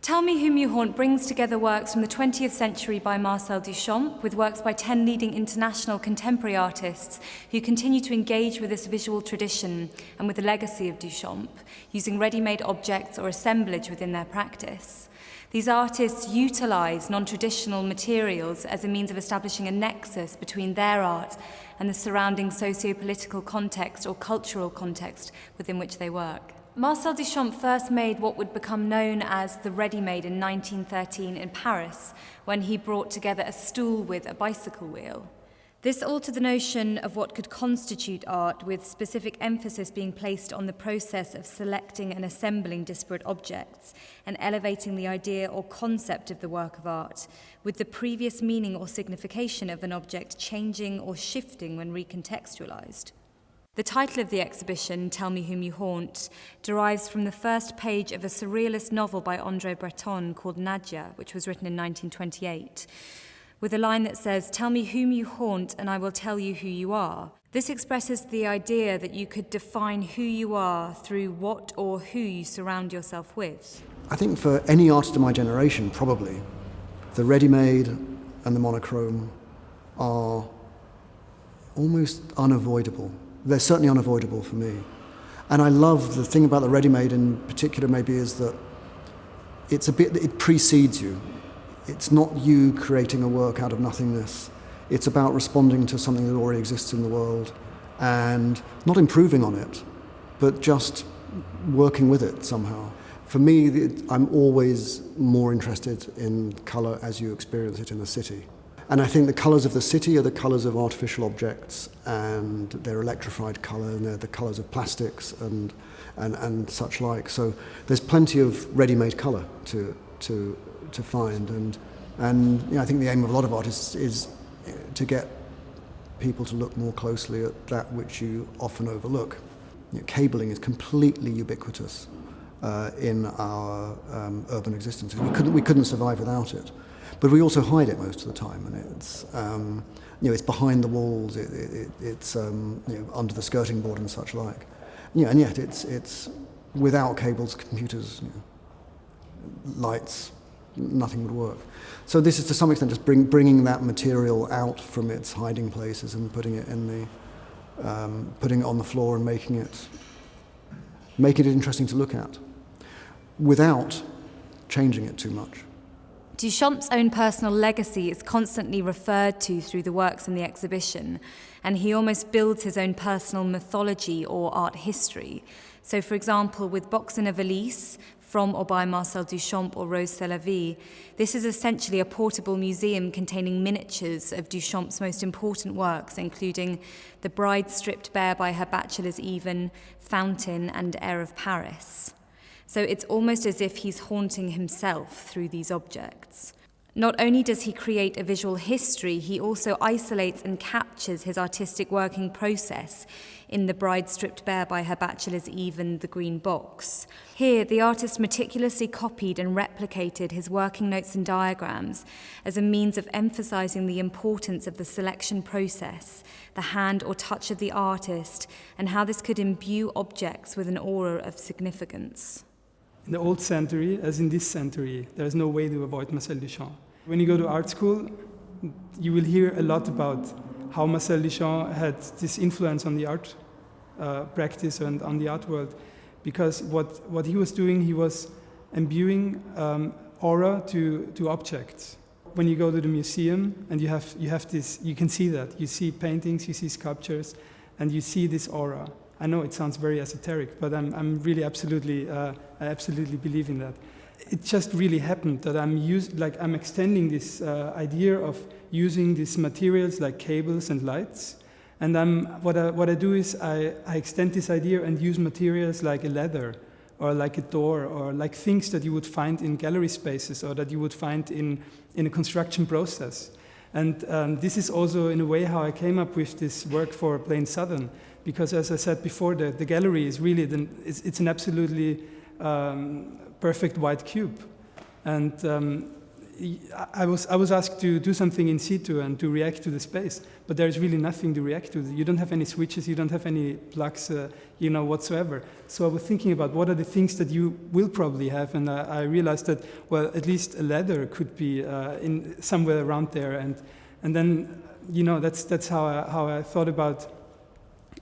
Tell Me Whom You Haunt brings together works from the 20th century by Marcel Duchamp with works by 10 leading international contemporary artists who continue to engage with this visual tradition and with the legacy of Duchamp, using ready-made objects or assemblage within their practice. These artists utilise non-traditional materials as a means of establishing a nexus between their art and the surrounding socio-political context or cultural context within which they work. Marcel Duchamp first made what would become known as the Readymade in 1913 in Paris, when he brought together a stool with a bicycle wheel. This altered the notion of what could constitute art, with specific emphasis being placed on the process of selecting and assembling disparate objects and elevating the idea or concept of the work of art, with the previous meaning or signification of an object changing or shifting when recontextualized. The title of the exhibition, Tell Me Whom You Haunt, derives from the first page of a surrealist novel by André Breton called Nadia, which was written in 1928, with a line that says, "Tell me whom you haunt and I will tell you who you are." This expresses the idea that you could define who you are through what or who you surround yourself with. I think for any artist of my generation, probably, the ready-made and the monochrome are almost unavoidable. They're certainly unavoidable for me. And I love the thing about the ready-made in particular maybe is that it precedes you. It's not you creating a work out of nothingness. It's about responding to something that already exists in the world and not improving on it, but just working with it somehow. For me, I'm always more interested in colour as you experience it in the city. And I think the colours of the city are the colours of artificial objects, and they're electrified colour, and they're the colours of plastics and such like. So there's plenty of ready-made colour to find, and you know, I think the aim of a lot of artists is to get people to look more closely at that which you often overlook. You know, cabling is completely ubiquitous in our urban existence. We couldn't survive without it. But we also hide it most of the time, and it's you know, it's behind the walls, it's you know, under the skirting board and such like. Yeah, and yet it's without cables, computers, you know, lights, nothing would work. So this is to some extent just bringing that material out from its hiding places and putting it on the floor and making it interesting to look at, without changing it too much. Duchamp's own personal legacy is constantly referred to through the works in the exhibition, and he almost builds his own personal mythology or art history. So, for example, with Box in a Valise, from or by Marcel Duchamp or Rose Sélavy, this is essentially a portable museum containing miniatures of Duchamp's most important works, including The Bride Stripped Bare by Her Bachelor's Even, Fountain, and Air of Paris. So it's almost as if he's haunting himself through these objects. Not only does he create a visual history, he also isolates and captures his artistic working process in The Bride Stripped Bare by Her Bachelor's Even, The Green Box. Here, the artist meticulously copied and replicated his working notes and diagrams as a means of emphasizing the importance of the selection process, the hand or touch of the artist, and how this could imbue objects with an aura of significance. In the old century, as in this century, there is no way to avoid Marcel Duchamp. When you go to art school, you will hear a lot about how Marcel Duchamp had this influence on the art practice and on the art world, because what he was doing, he was imbuing aura to objects. When you go to the museum and you have this, you can see that. You see paintings, you see sculptures, and you see this aura. I know it sounds very esoteric, but I'm really absolutely, I absolutely believe in that. It just really happened that I'm extending this idea of using these materials like cables and lights, and what I do is I extend this idea and use materials like a leather, or like a door, or like things that you would find in gallery spaces, or that you would find in a construction process. And this is also in a way how I came up with this work for Blain Southern. Because as I said before, the gallery is really, it's an absolutely perfect white cube. And I was asked to do something in situ and to react to the space, but there is really nothing to react to. You don't have any switches, you don't have any plugs, whatsoever. So I was thinking about what are the things that you will probably have, and I realized that, well, at least a ladder could be in somewhere around there, and then, that's how I thought about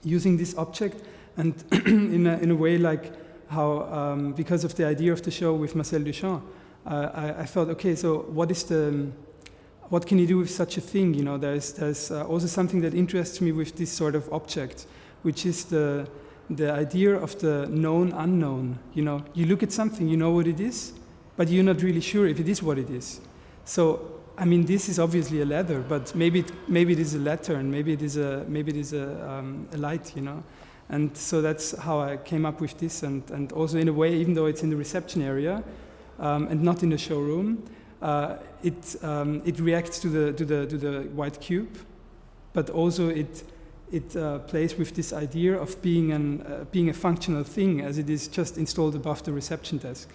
using this object, and in a way like how, because of the idea of the show with Marcel Duchamp, I thought, okay, so what can you do with such a thing? There's also something that interests me with this sort of object, which is the idea of the known unknown. You look at something, you know what it is, but you're not really sure if it is what it is. So, I mean, this is obviously a ladder, but maybe it is a lantern, maybe it is a light, And so that's how I came up with this, and also in a way, even though it's in the reception area, and not in the showroom, it reacts to the white cube, but also it plays with this idea of being a functional thing, as it is just installed above the reception desk.